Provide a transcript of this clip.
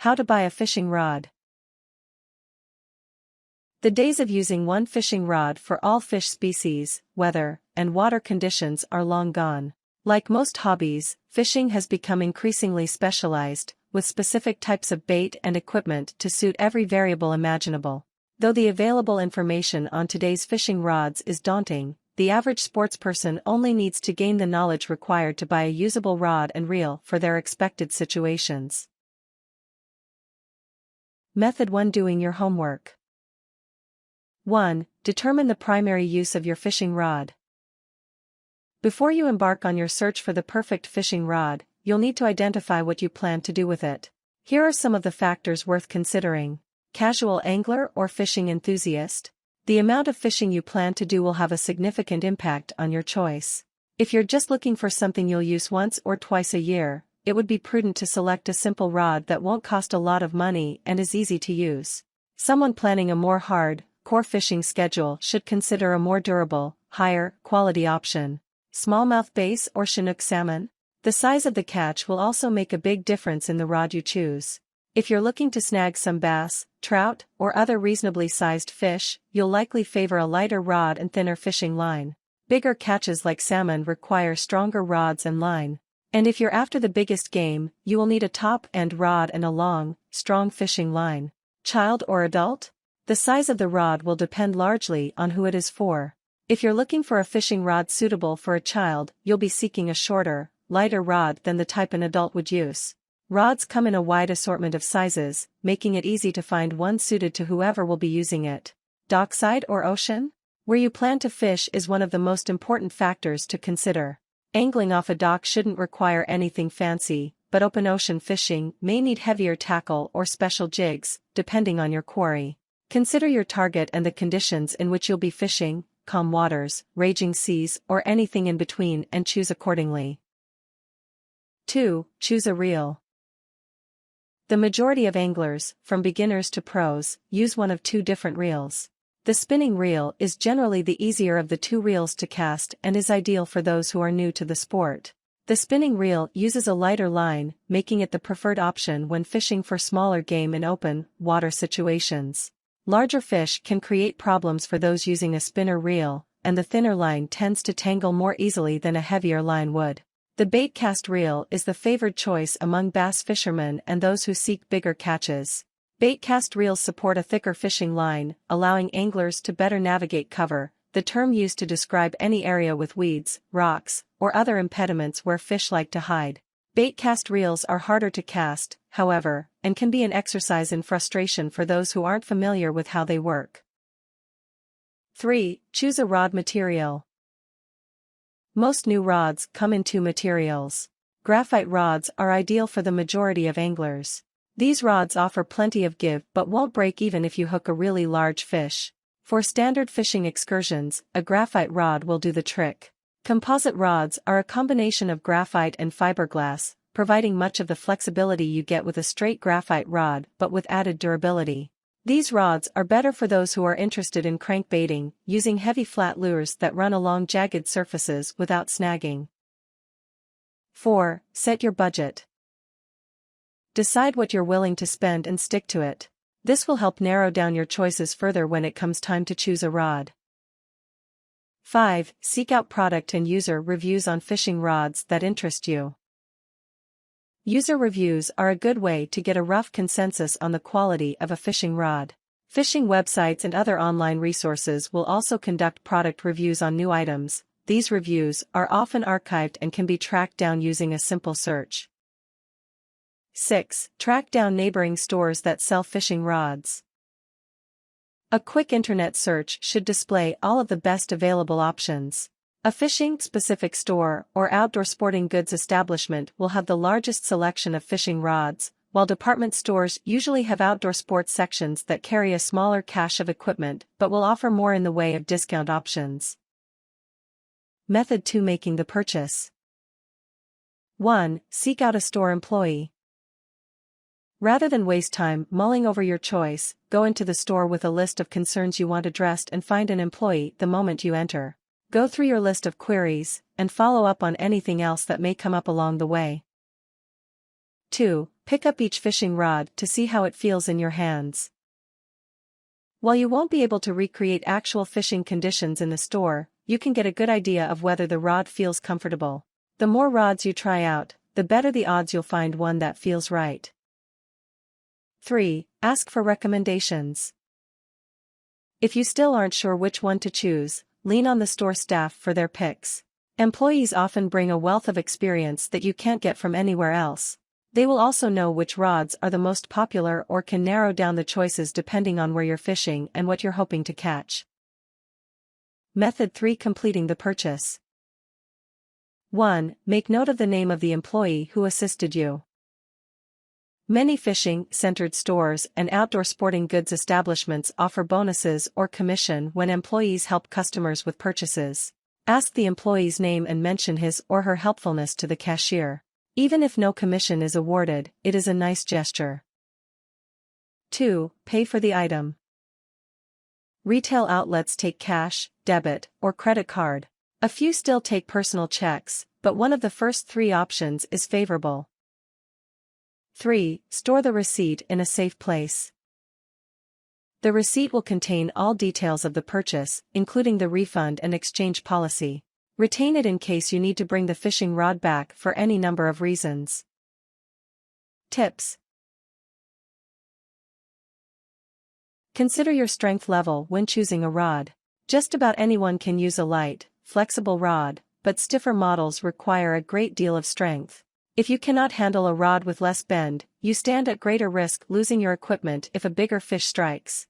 How to buy a fishing rod. The days of using one fishing rod for all fish species, weather, and water conditions are long gone. Like most hobbies, fishing has become increasingly specialized, with specific types of bait and equipment to suit every variable imaginable. Though the available information on today's fishing rods is daunting, the average sportsperson only needs to gain the knowledge required to buy a usable rod and reel for their expected situations. Method 1: Doing your homework. 1. Determine the primary use of your fishing rod. Before you embark on your search for the perfect fishing rod, you'll need to identify what you plan to do with it. Here are some of the factors worth considering. Casual angler or fishing enthusiast? The amount of fishing you plan to do will have a significant impact on your choice. If you're just looking for something you'll use once or twice a year, it would be prudent to select a simple rod that won't cost a lot of money and is easy to use. Someone planning a more hard-core fishing schedule should consider a more durable, higher-quality option. Smallmouth bass or Chinook salmon? The size of the catch will also make a big difference in the rod you choose. If you're looking to snag some bass, trout, or other reasonably sized fish, you'll likely favor a lighter rod and thinner fishing line. Bigger catches like salmon require stronger rods and line. And if you're after the biggest game, you will need a top-end rod and a long, strong fishing line. Child or adult? The size of the rod will depend largely on who it is for. If you're looking for a fishing rod suitable for a child, you'll be seeking a shorter, lighter rod than the type an adult would use. Rods come in a wide assortment of sizes, making it easy to find one suited to whoever will be using it. Dockside or ocean? Where you plan to fish is one of the most important factors to consider. Angling off a dock shouldn't require anything fancy, but open ocean fishing may need heavier tackle or special jigs, depending on your quarry. Consider your target and the conditions in which you'll be fishing, calm waters, raging seas, or anything in between, and choose accordingly. 2. Choose a reel. The majority of anglers, from beginners to pros, use one of two different reels. The spinning reel is generally the easier of the two reels to cast and is ideal for those who are new to the sport. The spinning reel uses a lighter line, making it the preferred option when fishing for smaller game in open water situations. Larger fish can create problems for those using a spinner reel, and the thinner line tends to tangle more easily than a heavier line would. The bait cast reel is the favored choice among bass fishermen and those who seek bigger catches. Bait cast reels support a thicker fishing line, allowing anglers to better navigate cover, the term used to describe any area with weeds, rocks, or other impediments where fish like to hide. Bait cast reels are harder to cast, however, and can be an exercise in frustration for those who aren't familiar with how they work. 3. Choose a rod material. Most new rods come in two materials. Graphite rods are ideal for the majority of anglers. These rods offer plenty of give but won't break even if you hook a really large fish. For standard fishing excursions, a graphite rod will do the trick. Composite rods are a combination of graphite and fiberglass, providing much of the flexibility you get with a straight graphite rod but with added durability. These rods are better for those who are interested in crankbaiting, using heavy flat lures that run along jagged surfaces without snagging. 4. Set your budget. Decide what you're willing to spend and stick to it. This will help narrow down your choices further when it comes time to choose a rod. 5. Seek out product and user reviews on fishing rods that interest you. User reviews are a good way to get a rough consensus on the quality of a fishing rod. Fishing websites and other online resources will also conduct product reviews on new items. These reviews are often archived and can be tracked down using a simple search. 6. Track down neighboring stores that sell fishing rods. A quick internet search should display all of the best available options. A fishing-specific store or outdoor sporting goods establishment will have the largest selection of fishing rods, while department stores usually have outdoor sports sections that carry a smaller cache of equipment but will offer more in the way of discount options. Method 2: Making the purchase. 1. Seek out a store employee. Rather than waste time mulling over your choice, go into the store with a list of concerns you want addressed and find an employee the moment you enter. Go through your list of queries, and follow up on anything else that may come up along the way. 2. Pick up each fishing rod to see how it feels in your hands. While you won't be able to recreate actual fishing conditions in the store, you can get a good idea of whether the rod feels comfortable. The more rods you try out, the better the odds you'll find one that feels right. 3. Ask for recommendations. If you still aren't sure which one to choose, lean on the store staff for their picks. Employees often bring a wealth of experience that you can't get from anywhere else. They will also know which rods are the most popular or can narrow down the choices depending on where you're fishing and what you're hoping to catch. Method 3. Completing the purchase. 1. Make note of the name of the employee who assisted you. Many fishing-centered stores and outdoor sporting goods establishments offer bonuses or commission when employees help customers with purchases. Ask the employee's name and mention his or her helpfulness to the cashier. Even if no commission is awarded, it is a nice gesture. 2. Pay for the item. Retail outlets take cash, debit, or credit card. A few still take personal checks, but one of the first 3 options is favorable. 3. Store the receipt in a safe place. The receipt will contain all details of the purchase, including the refund and exchange policy. Retain it in case you need to bring the fishing rod back for any number of reasons. Tips. Consider your strength level when choosing a rod. Just about anyone can use a light, flexible rod, but stiffer models require a great deal of strength. If you cannot handle a rod with less bend, you stand at greater risk losing your equipment if a bigger fish strikes.